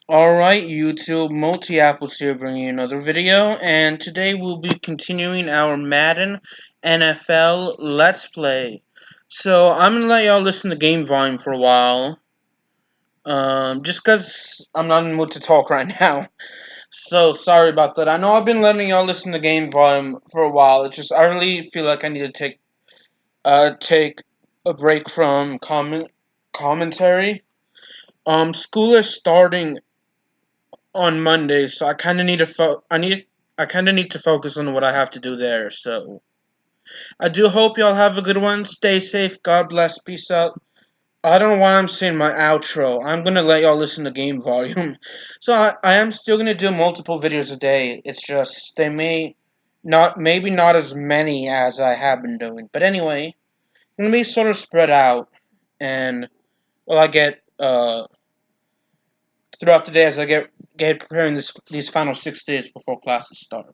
Alright, YouTube, Multi-Apples here bringing you another video, and today we'll be continuing our Madden NFL Let's Play. So, I'm gonna let y'all listen to game volume for a while, just cause I'm not in the mood to talk right now. So, sorry about that. I know I've been letting y'all listen to game volume for a while, it's just, I really feel like I need to take a break from commentary. School is starting on Monday, so I kind of need to I kind of need to focus on what I have to do there. So I do hope y'all have a good one. Stay safe. God bless. Peace out. I don't know why I'm saying my outro. I'm gonna let y'all listen to game volume. So I am still gonna do multiple videos a day. It's just they maybe not as many as I have been doing. But anyway, gonna be sort of spread out, and well, I get throughout the day as I get preparing these final 6 days before classes start.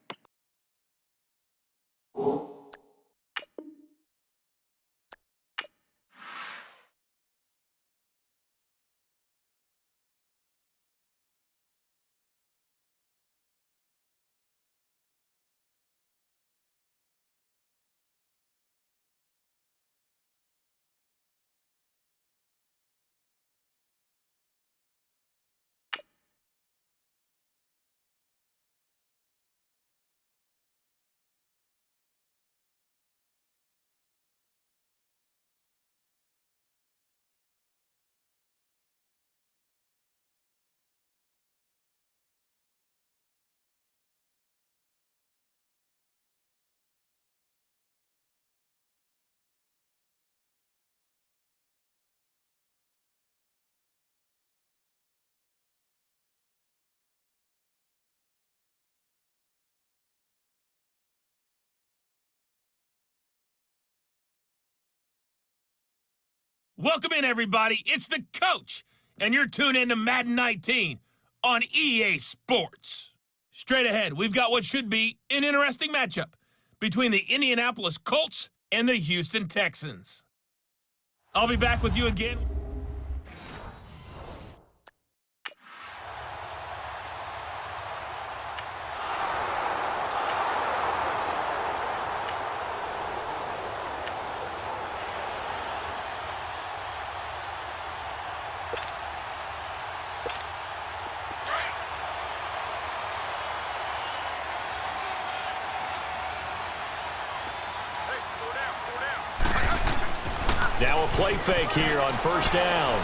Welcome in, everybody. It's the coach, and you're tuned in to Madden 19 on EA Sports. Straight ahead, we've got what should be an interesting matchup between the Indianapolis Colts and the Houston Texans. I'll be back with you again. Now a play fake here on first down.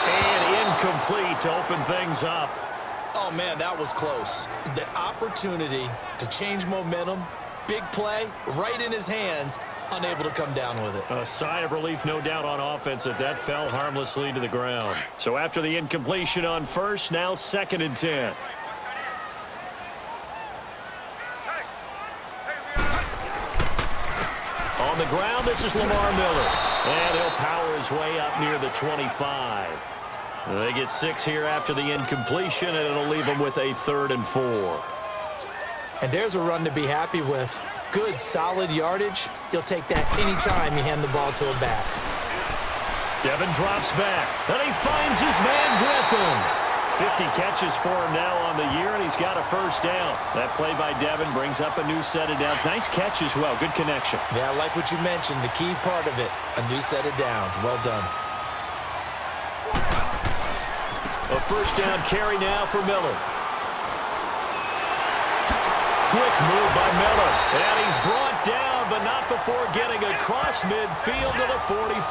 And incomplete to open things up. Oh, man, that was close. The opportunity to change momentum, big play, right in his hands, unable to come down with it. A sigh of relief, no doubt, on offense that fell harmlessly to the ground. So after the incompletion on first, now 2nd and 10. On the ground, this is Lamar Miller. And he'll power his way up near the 25. They get 6 here after the incompletion, and it'll leave them with a 3rd and 4. And there's a run to be happy with. Good, solid yardage. You'll take that anytime you hand the ball to a back. Devin drops back, and he finds his man Griffin. 50 catches for him now on the year, and he's got a first down. That play by Devin brings up a new set of downs. Nice catch as well. Good connection. Yeah, I like what you mentioned. The key part of it, a new set of downs. Well done. A first down carry now for Miller. Quick move by Miller. And he's brought down, but not before getting across midfield to the 45.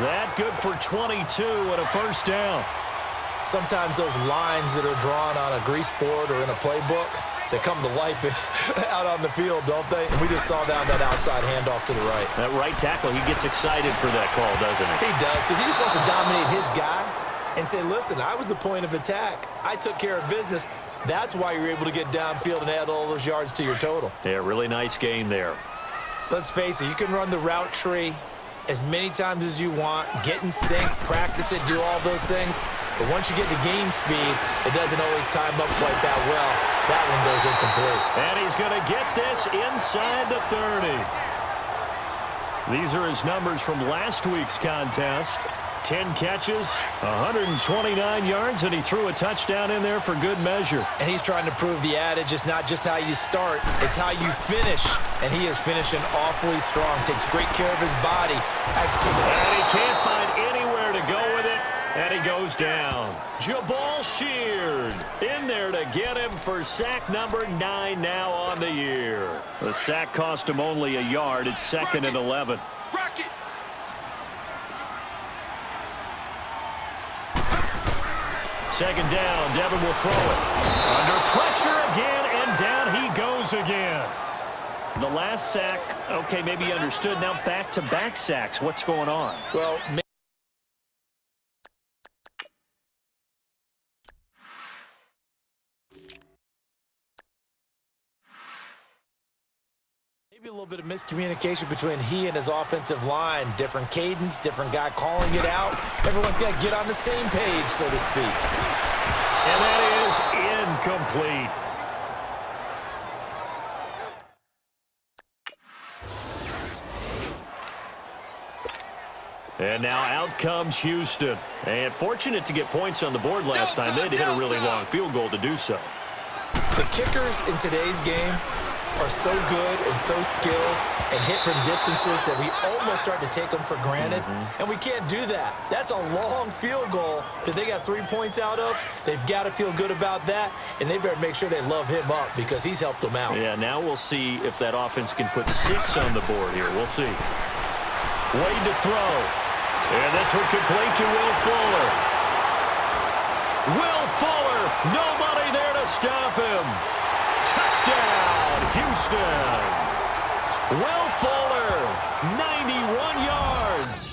That good for 22 and a first down. Sometimes those lines that are drawn on a grease board or in a playbook, they come to life out on the field, don't they? And we just saw down that outside handoff to the right. That right tackle, he gets excited for that call, doesn't he? He does, because he just wants to dominate his guy and say, listen, I was the point of attack. I took care of business. That's why you're able to get downfield and add all those yards to your total. Yeah, really nice gain there. Let's face it, you can run the route tree as many times as you want, get in sync, practice it, do all those things. But once you get to game speed, it doesn't always time up quite that well. That one goes incomplete. And he's going to get this inside the 30. These are his numbers from last week's contest. 10 catches, 129 yards, and he threw a touchdown in there for good measure. And he's trying to prove the adage, it's not just how you start, it's how you finish. And he is finishing awfully strong, takes great care of his body. Excellent. And he can't find anywhere to go with it, and he goes down. Jabal Sheard in there to get him for sack number 9 now on the year. The sack cost him only a yard. It's 2nd and 11. Second down, Devin will throw it. Under pressure again, and down he goes again. The last sack, okay, maybe understood. Now back-to-back sacks. What's going on? Well, maybe a little bit of miscommunication between he and his offensive line. Different cadence, different guy calling it out. Everyone's got to get on the same page, so to speak. And that is incomplete. And now out comes Houston. And fortunate to get points on the board last time. They had to hit a really long field goal to do so. The kickers in today's game are so good and so skilled and hit from distances that we almost start to take them for granted. And we can't do that. That's a long field goal that they got 3 points out of. They've got to feel good about that, and they better make sure they love him up because he's helped them out. Yeah, now we'll see if that offense can put 6 on the board here. We'll see. Wade to throw. And this one complete to Will Fuller. Will Fuller, nobody there to stop him. Touchdown, Houston. Will Fuller, 91 yards.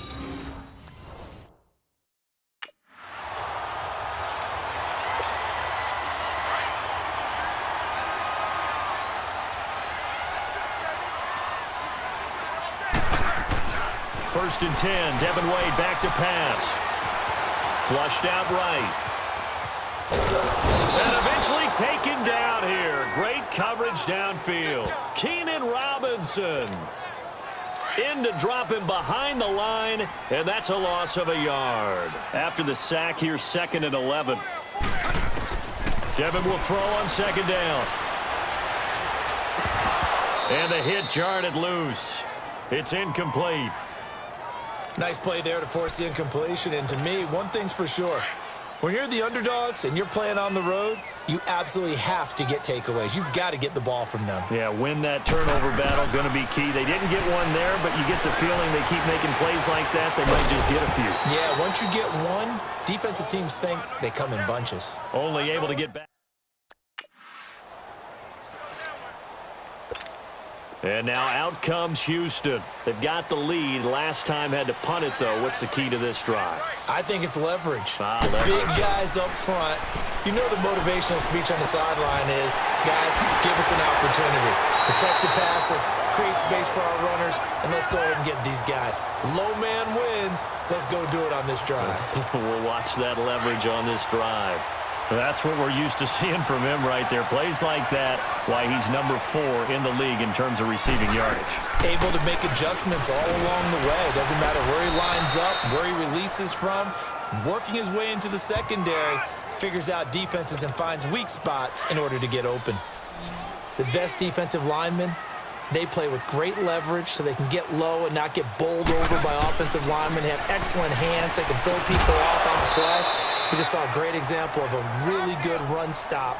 First and 10, Devin Wade back to pass. Flushed out right. And eventually taken down here. Great coverage downfield. Keenan Robinson in to drop him behind the line, and that's a loss of a yard. After the sack here, 2nd and 11. Devin will throw on 2nd down. And the hit jarred it loose. It's incomplete. Nice play there to force the incompletion. And to me, one thing's for sure. When you're the underdogs and you're playing on the road, you absolutely have to get takeaways. You've got to get the ball from them. Yeah, win that turnover battle, going to be key. They didn't get one there, but you get the feeling they keep making plays like that, they might just get a few. Yeah, once you get one, defensive teams think they come in bunches. Only able to get back. And now out comes Houston. They've got the lead. Last time had to punt it, though. What's the key to this drive? I think it's leverage. Leverage. Big guys up front. You know the motivational speech on the sideline is, guys, give us an opportunity. Protect the passer, create space for our runners, and let's go ahead and get these guys. Low man wins. Let's go do it on this drive. We'll watch that leverage on this drive. That's what we're used to seeing from him right there. Plays like that, why he's number 4 in the league in terms of receiving yardage. Able to make adjustments all along the way. Doesn't matter where he lines up, where he releases from. Working his way into the secondary, figures out defenses and finds weak spots in order to get open. The best defensive linemen, they play with great leverage so they can get low and not get bowled over by offensive linemen. They have excellent hands. They can throw people off on the play. We just saw a great example of a really good run stop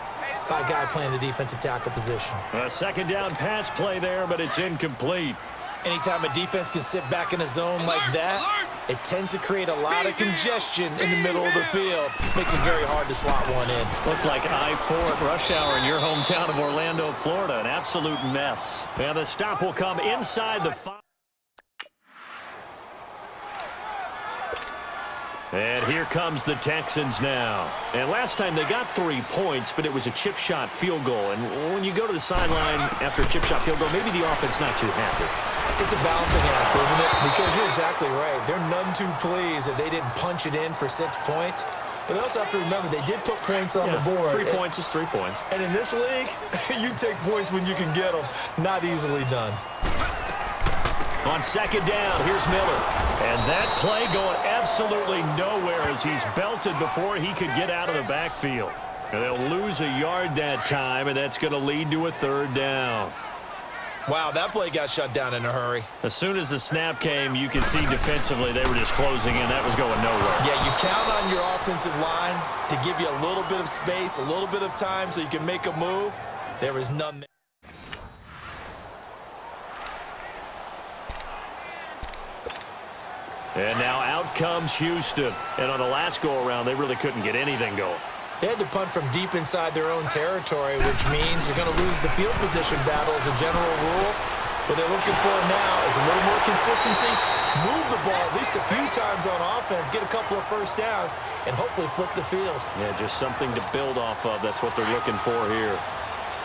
by a guy playing the defensive tackle position. A 2nd down pass play there, but it's incomplete. Anytime a defense can sit back in a zone like that, it tends to create a lot of congestion in the middle of the field. Makes it very hard to slot one in. Looked like I-4 at rush hour in your hometown of Orlando, Florida. An absolute mess. And the stop will come inside the 5. And here comes the Texans now. And last time they got 3 points, but it was a chip shot field goal. And when you go to the sideline after a chip shot field goal, maybe the offense not too happy. It's a balancing act, isn't it? Because you're exactly right. They're none too pleased that they didn't punch it in for 6 points. But they also have to remember they did put points on the board. 3 points is 3 points. And in this league, you take points when you can get them. Not easily done. On second down, here's Miller. And that play going absolutely nowhere as he's belted before he could get out of the backfield. And they'll lose a yard that time, and that's going to lead to a third down. Wow, that play got shut down in a hurry. As soon as the snap came, you could see defensively they were just closing in. That was going nowhere. Yeah, you count on your offensive line to give you a little bit of space, a little bit of time so you can make a move. There was none there. And now out comes Houston. And on the last go-around, they really couldn't get anything going. They had to punt from deep inside their own territory, which means you're going to lose the field position battle as a general rule. What they're looking for now is a little more consistency, move the ball at least a few times on offense, get a couple of first downs, and hopefully flip the field. Yeah, just something to build off of. That's what they're looking for here.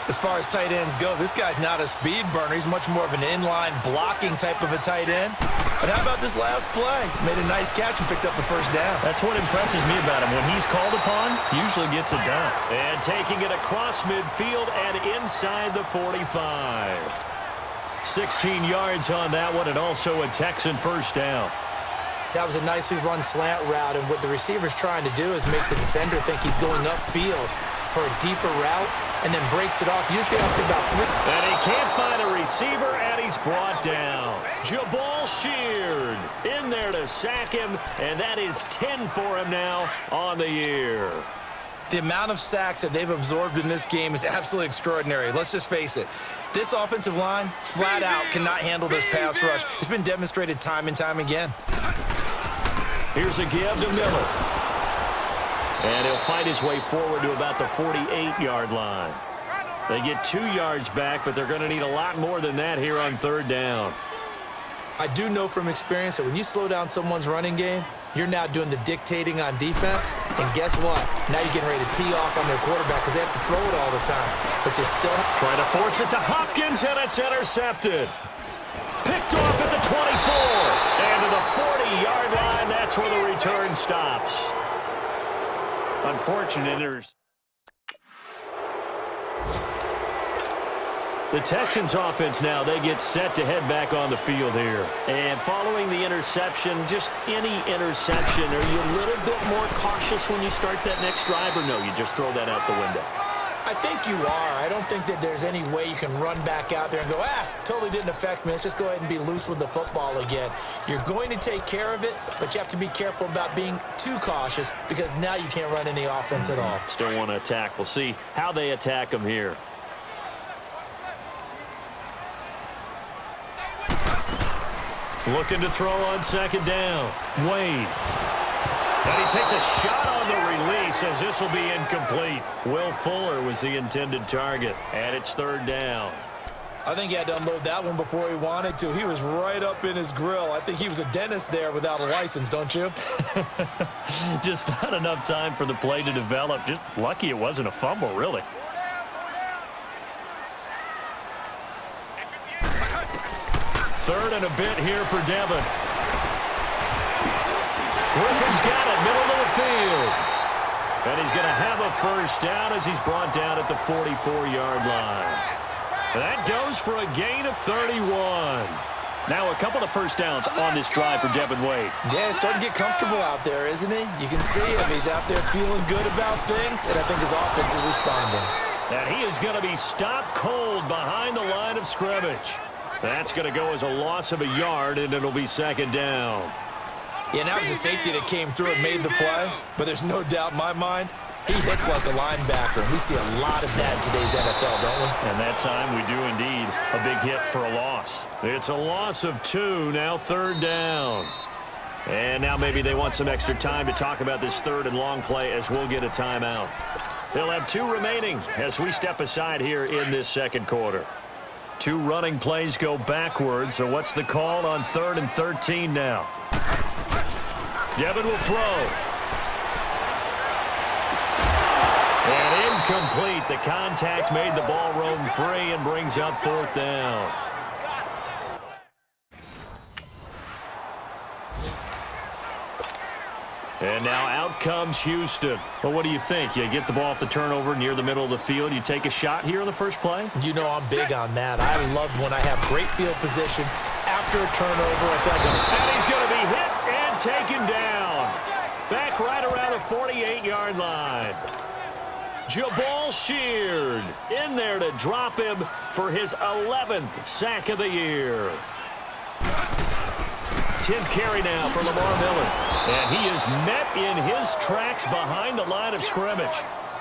As far as tight ends go, this guy's not a speed burner. He's much more of an inline blocking type of a tight end. But how about this last play? Made a nice catch and picked up a first down. That's what impresses me about him. When he's called upon, usually gets it done. And taking it across midfield and inside the 45. 16 yards on that one, and also a Texan first down. That was a nicely run slant route, and what the receiver's trying to do is make the defender think he's going upfield for a deeper route, and then breaks it off, usually after about 3. And he can't find a receiver, and he's brought down. Jabal Sheard in there to sack him, and that is 10 for him now on the year. The amount of sacks that they've absorbed in this game is absolutely extraordinary. Let's just face it. This offensive line, flat out, cannot handle this pass rush. It's been demonstrated time and time again. Here's a give to Miller. And he'll fight his way forward to about the 48-yard line. They get 2 yards back, but they're going to need a lot more than that here on third down. I do know from experience that when you slow down someone's running game, you're now doing the dictating on defense. And guess what? Now you're getting ready to tee off on their quarterback because they have to throw it all the time. But you still trying to force it to Hopkins, and it's intercepted. Picked off at the 24. And to the 40-yard line, that's where the return stops. Unfortunate. The Texans offense now, they get set to head back on the field here. And following the interception, just any interception, are you a little bit more cautious when you start that next drive, or no, you just throw that out the window? I think you are. I don't think that there's any way you can run back out there and go, totally didn't affect me. Let's just go ahead and be loose with the football again. You're going to take care of it, but you have to be careful about being too cautious because now you can't run any offense at all. Still want to attack. We'll see how they attack them here. Looking to throw on second down. Wade. And he takes a shot on the release as this will be incomplete. Will Fuller was the intended target, and it's third down. I think he had to unload that one before he wanted to. He was right up in his grill. I think he was a dentist there without a license, don't you? Just not enough time for the play to develop. Just lucky it wasn't a fumble, really. Third and a bit here for Devin. Griffin's got it, middle of the field. And he's going to have a first down as he's brought down at the 44-yard line. That goes for a gain of 31. Now a couple of first downs on this drive for Devin Wade. Yeah, he's starting to get comfortable out there, isn't he? You can see him. He's out there feeling good about things, and I think his offense is responding. And he is going to be stopped cold behind the line of scrimmage. That's going to go as a loss of a yard, and it'll be second down. Yeah, that was a safety that came through and made the play, but there's no doubt in my mind, he hits like a linebacker. We see a lot of that in today's NFL, don't we? And that time we do indeed. A big hit for a loss. It's a loss of 2, now third down. And now maybe they want some extra time to talk about this third and long play as we'll get a timeout. They'll have 2 remaining as we step aside here in this second quarter. 2 running plays go backwards, so what's the call on 3rd and 13 now? Devin will throw. And incomplete. The contact made the ball roam free and brings up 4th down. And now out comes Houston. Well, what do you think? You get the ball off the turnover near the middle of the field. You take a shot here on the first play? You know I'm big on that. I love when I have great field position. After after a turnover, I feel like and he's going to be hit and taken down. Back right around the 48-yard line. Jabal Sheard in there to drop him for his 11th sack of the year. 10th carry now for Lamar Miller. And he is met in his tracks behind the line of scrimmage.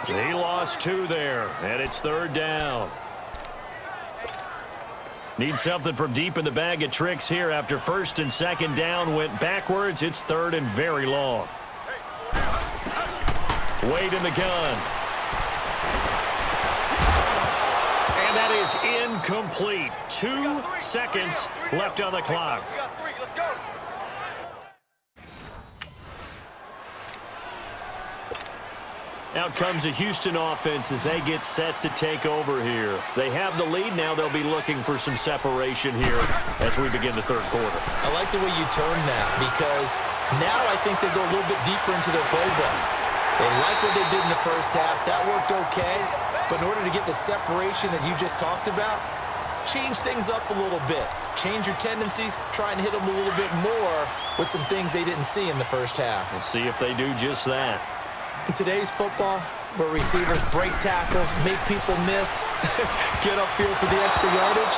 He lost 2 there, and it's 3rd down. Need something from deep in the bag of tricks here after 1st and 2nd down went backwards. It's 3rd and very long. Wade in the gun. And that is incomplete. 2 seconds left on the clock. Out comes the Houston offense as they get set to take over here. They have the lead now. They'll be looking for some separation here as we begin the 3rd quarter. I like the way you turned that because now I think they go a little bit deeper into their playbook. They like what they did in the 1st half. That worked okay. But in order to get the separation that you just talked about, change things up a little bit. Change your tendencies. Try and hit them a little bit more with some things they didn't see in the 1st half. We'll see if they do just that. In today's football, where receivers break tackles, make people miss, get upfield for the extra yardage,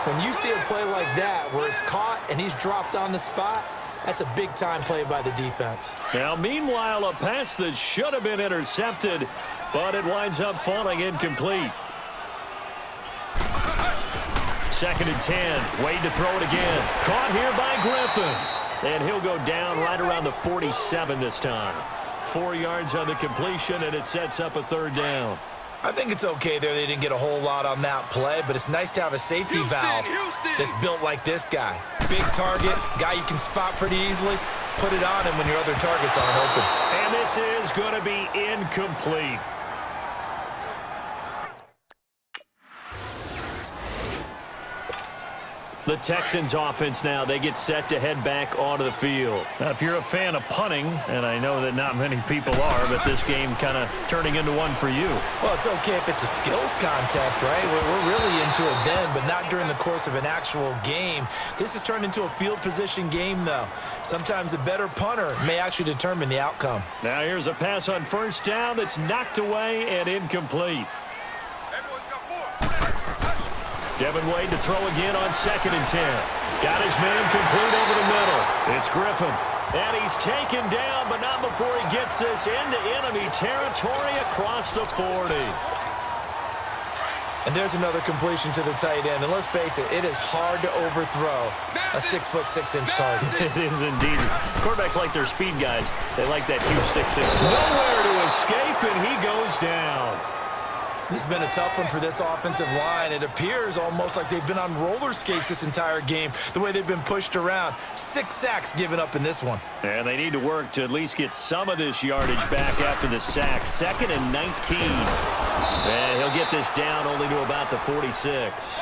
when you see a play like that where it's caught and he's dropped on the spot, that's a big-time play by the defense. Now, meanwhile, a pass that should have been intercepted, but it winds up falling incomplete. 2nd and 10. Wade to throw it again. Caught here by Griffin. And he'll go down right around the 47 this time. 4 yards on the completion, and it sets up a 3rd down. I think it's okay there. They didn't get a whole lot on that play, but it's nice to have a safety valve that's built like this guy. Big target, guy you can spot pretty easily. Put it on him when your other targets aren't open. And this is going to be incomplete. The Texans offense now, they get set to head back onto the field. Now, if you're a fan of punting, and I know that not many people are, but this game kind of turning into one for you. Well, it's okay if it's a skills contest, right? We're really into it then, but not during the course of an actual game. This has turned into a field position game, though. Sometimes the better punter may actually determine the outcome. Now here's a pass on 1st down that's knocked away and incomplete. Devin Wade to throw again on 2nd and 10. Got his man complete over the middle. It's Griffin. And he's taken down, but not before he gets this into enemy territory across the 40. And there's another completion to the tight end. And let's face it, it is hard to overthrow a 6'6" target. It is indeed. Quarterbacks like their speed guys. They like that huge 6'6". Nowhere to escape, and he goes down. This has been a tough one for this offensive line. It appears almost like they've been on roller skates this entire game, the way they've been pushed around. 6 sacks given up in this one. And they need to work to at least get some of this yardage back after the sack. 2nd and 19. And he'll get this down only to about the 46.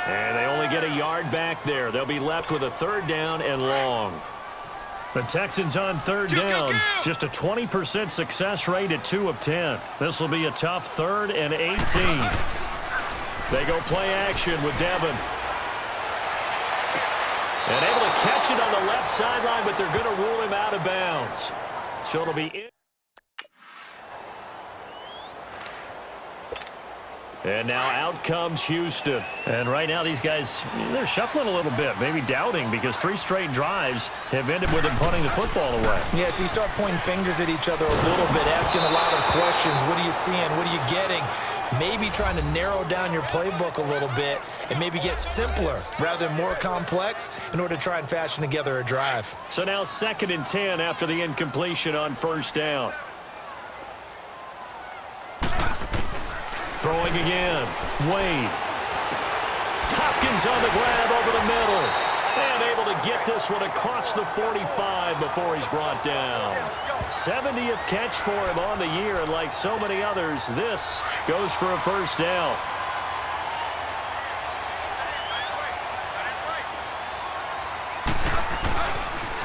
And they only get a yard back there. They'll be left with a 3rd down and long. The Texans on 3rd down, just a 20% success rate at 2 of 10. This will be a tough 3rd and 18. They go play action with Devin. And able to catch it on the left sideline, but they're going to rule him out of bounds. So it'll be in. And now out comes Houston. And right now these guys, they're shuffling a little bit, maybe doubting, because 3 straight drives have ended with them punting the football away. Yeah, so you start pointing fingers at each other a little bit, asking a lot of questions. What are you seeing? What are you getting? Maybe trying to narrow down your playbook a little bit and maybe get simpler rather than more complex in order to try and fashion together a drive. So now 2nd and 10 after the incompletion on 1st down. Throwing again. Wade. Hopkins on the grab over the middle. And able to get this one across the 45 before he's brought down. 70th catch for him on the year, and like so many others, this goes for a 1st down.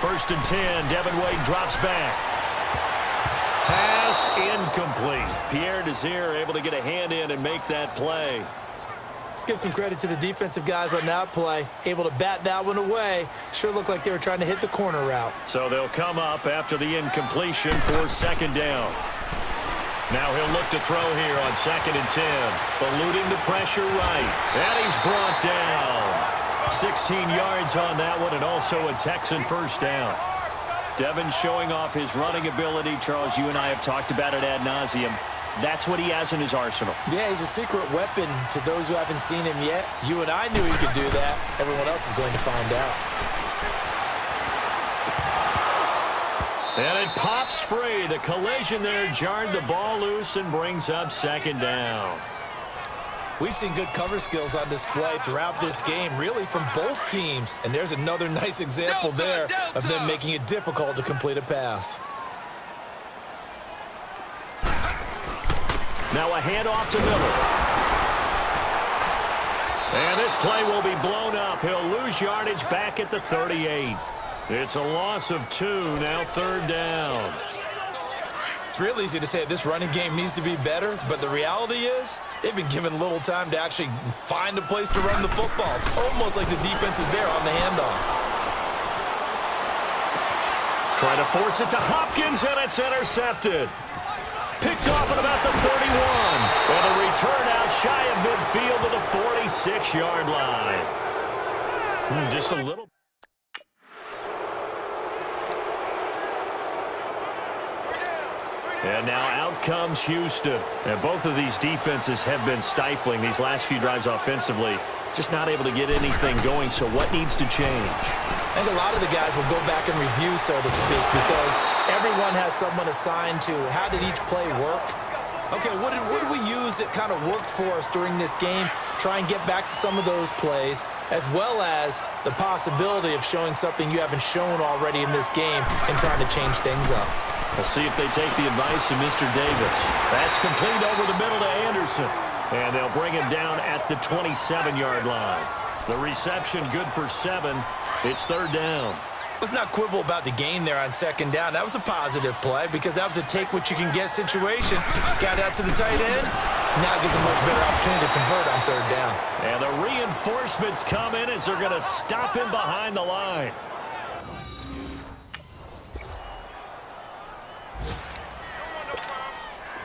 First and 10, Devin Wade drops back. Pass incomplete. Pierre Desir able to get a hand in and make that play. Let's give some credit to the defensive guys on that play. Able to bat that one away. Sure looked like they were trying to hit the corner route. So they'll come up after the incompletion for second down. Now he'll look to throw here on 2nd and 10. Eluding the pressure right. And he's brought down. 16 yards on that one, and also a Texan first down. Devin showing off his running ability. Charles, you and I have talked about it ad nauseum. That's what he has in his arsenal. Yeah, he's a secret weapon to those who haven't seen him yet. You and I knew he could do that. Everyone else is going to find out. And it pops free. The collision there jarred the ball loose and brings up second down. We've seen good cover skills on display throughout this game, really from both teams. And there's another nice example there of them making it difficult to complete a pass. Now a handoff to Miller. And this play will be blown up. He'll lose yardage back at the 38. It's a loss of 2, now 3rd down. It's real easy to say this running game needs to be better, but the reality is they've been given little time to actually find a place to run the football. It's almost like the defense is there on the handoff. Trying to force it to Hopkins, and it's intercepted. Picked off at about the 31. And a return out shy of midfield to the 46-yard line. Just a little. And now out comes Houston. And both of these defenses have been stifling these last few drives offensively. Just not able to get anything going, so what needs to change? I think a lot of the guys will go back and review, so to speak, because everyone has someone assigned to how did each play work. Okay, what did we use that kind of worked for us during this game? Try and get back to some of those plays, as well as the possibility of showing something you haven't shown already in this game and trying to change things up. We'll see if they take the advice of Mr. Davis. That's complete over the middle to Anderson. And they'll bring him down at the 27-yard line. The reception good for 7. It's 3rd down. Let's not quibble about the gain there on 2nd down. That was a positive play because that was a take-what-you-can-get situation. Got out to the tight end. Now it gives a much better opportunity to convert on 3rd down. And the reinforcements come in as they're going to stop him behind the line.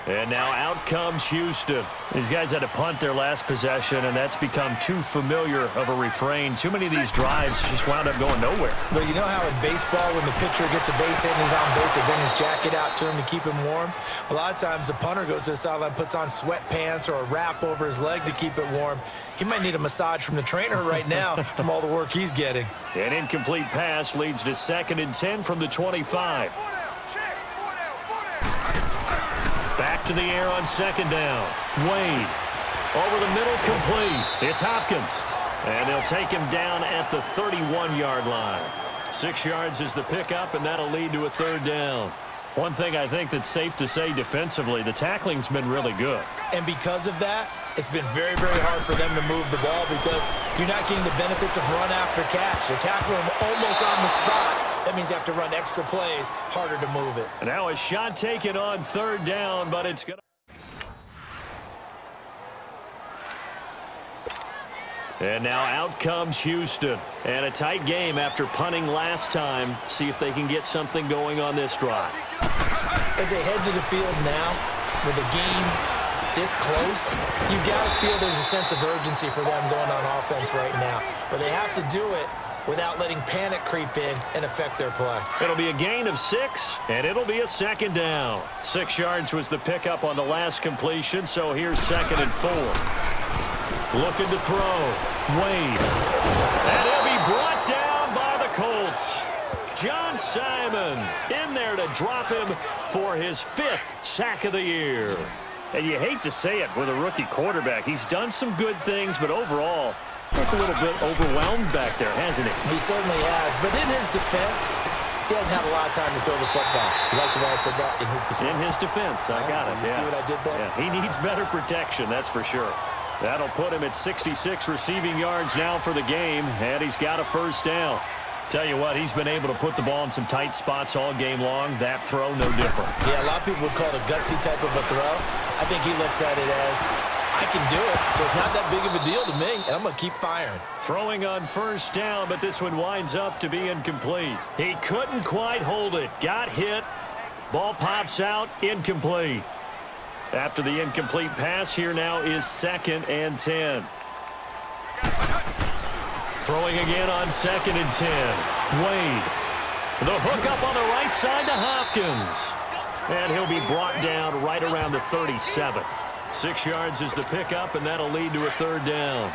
And now out comes Houston. These guys had to punt their last possession, and that's become too familiar of a refrain. Too many of these drives just wound up going nowhere. But you know how in baseball, when the pitcher gets a base hit and he's on base, they bring his jacket out to him to keep him warm? A lot of times the punter goes to the sideline, puts on sweatpants or a wrap over his leg to keep it warm. He might need a massage from the trainer right now from all the work he's getting. An incomplete pass leads to 2nd and 10 from the 25. Back to the air on 2nd down. Wade. Over the middle, complete. It's Hopkins. And they'll take him down at the 31-yard line. 6 yards is the pickup, and that'll lead to a 3rd down. One thing I think that's safe to say defensively, the tackling's been really good. And because of that, it's been very, very hard for them to move the ball because you're not getting the benefits of run after catch. They're tackling them almost on the spot. That means you have to run extra plays, harder to move it. And now a shot taken on 3rd down, but it's going to... And now out comes Houston. And a tight game after punting last time. See if they can get something going on this drive. As they head to the field now, with the game this close, you've got to feel there's a sense of urgency for them going on offense right now. But they have to do it without letting panic creep in and affect their play. It'll be a gain of 6, and it'll be a 2nd down. 6 yards was the pickup on the last completion, so here's 2nd and 4. Looking to throw. Wade. And he'll be brought down by the Colts. John Simon in there to drop him for his 5th sack of the year. And you hate to say it with a rookie quarterback. He's done some good things, but overall, a little bit overwhelmed back there, hasn't he? He certainly has. But in his defense, he hasn't had a lot of time to throw the football. You like the way I said that? In his defense. In his defense. I got it. You see what I did there? Yeah, he needs better protection, that's for sure. That'll put him at 66 receiving yards now for the game, and he's got a 1st down. Tell you what, he's been able to put the ball in some tight spots all game long. That throw, no different. Yeah, a lot of people would call it a gutsy type of a throw. I think he looks at it as, I I can do it, so it's not that big of a deal to me, and I'm going to keep firing. Throwing on first down, but this one winds up to be incomplete. He couldn't quite hold it. Got hit. Ball pops out. Incomplete. After the incomplete pass, here now is 2nd and 10. Throwing again on 2nd and 10. Wade. The hook up on the right side to Hopkins. And he'll be brought down right around the 37. 6 yards is the pickup, and that'll lead to a 3rd down.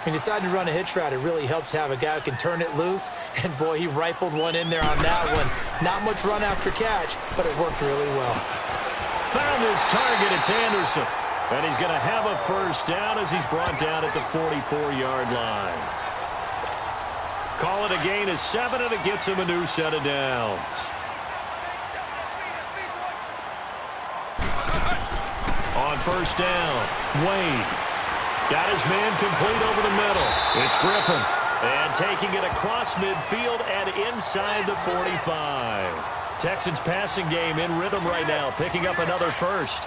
When you decide to run a hitch route, it really helps to have a guy who can turn it loose. And, boy, he rifled one in there on that one. Not much run after catch, but it worked really well. Found his target. It's Anderson. And he's going to have a 1st down as he's brought down at the 44-yard line. Call it a gain of 7, and it gets him a new set of downs. On 1st down, Wade got his man complete over the middle. It's Griffin. And taking it across midfield and inside the 45. Texans passing game in rhythm right now, picking up another 1st.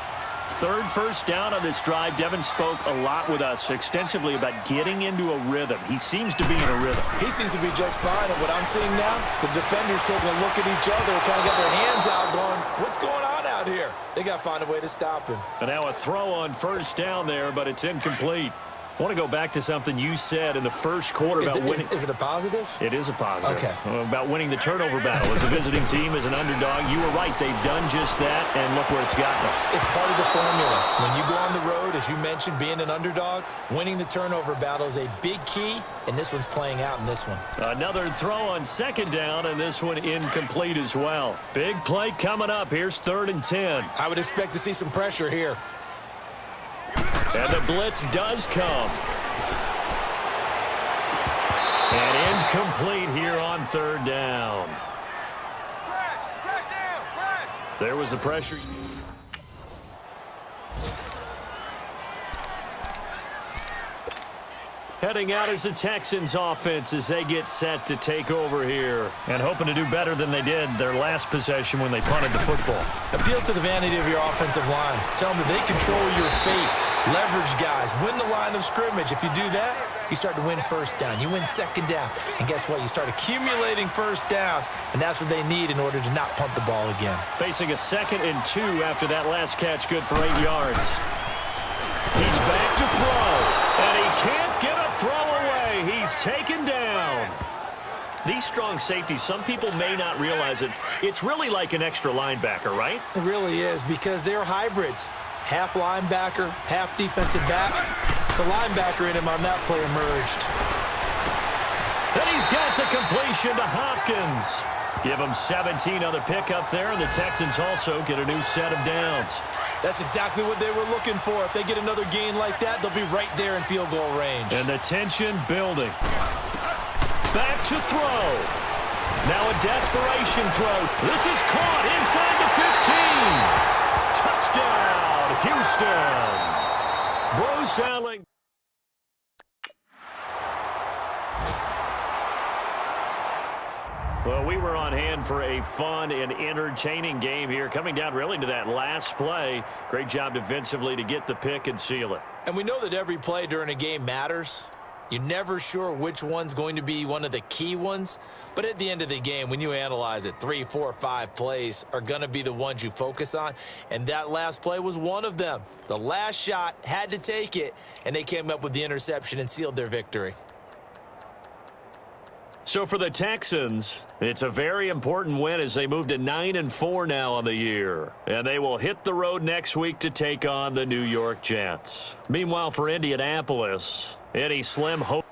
3rd 1st down on this drive. Devin spoke a lot with us extensively about getting into a rhythm. He seems to be in a rhythm. He seems to be just fine. And what I'm seeing now, the defenders taking a look at each other, kind of got their hands out going, what's going on out here? They got to find a way to stop him. And now a throw on 1st down there, but it's incomplete. I want to go back to something you said in the 1st quarter about winning. Is it a positive? It is a positive. Okay. About winning the turnover battle. As a visiting team, as an underdog, you were right. They've done just that, and look where it's gotten them. It's part of the formula. When you go on the road, as you mentioned, being an underdog, winning the turnover battle is a big key, and this one's playing out in this one. Another throw on 2nd down, and this one incomplete as well. Big play coming up. Here's 3rd and 10. I would expect to see some pressure here. And the blitz does come. And incomplete here on 3rd down. There was the pressure. Heading out is the Texans offense as they get set to take over here. And hoping to do better than they did their last possession when they punted the football. Appeal to the vanity of your offensive line. Tell them that they control your fate. Leverage guys. Win the line of scrimmage. If you do that, you start to win 1st down. You win 2nd down. And guess what? You start accumulating 1st downs. And that's what they need in order to not punt the ball again. Facing a 2nd and 2 after that last catch. Good for 8 yards. He's back to throw. And he can't get a throw away. He's taken down. These strong safeties, some people may not realize it. It's really like an extra linebacker, right? It really is, because they're hybrids. Half linebacker, half defensive back. The linebacker in him on that play emerged. And he's got the completion to Hopkins. Give him 17 on the pickup there, and the Texans also get a new set of downs. That's exactly what they were looking for. If they get another gain like that, they'll be right there in field goal range. And the tension building. Back to throw. Now a desperation throw. This is caught inside the 15. Touchdown, Houston. Bruce Allen. Well, we were on hand for a fun and entertaining game here, coming down really to that last play. Great job defensively to get the pick and seal it. And we know that every play during a game matters. You're never sure which one's going to be one of the key ones. But at the end of the game, when you analyze it, 3, 4, 5 plays are going to be the ones you focus on. And that last play was one of them. The last shot had to take it, and they came up with the interception and sealed their victory. So for the Texans, it's a very important win as they move to 9-4 now on the year. And they will hit the road next week to take on the New York Jets. Meanwhile, for Indianapolis, any slim hope.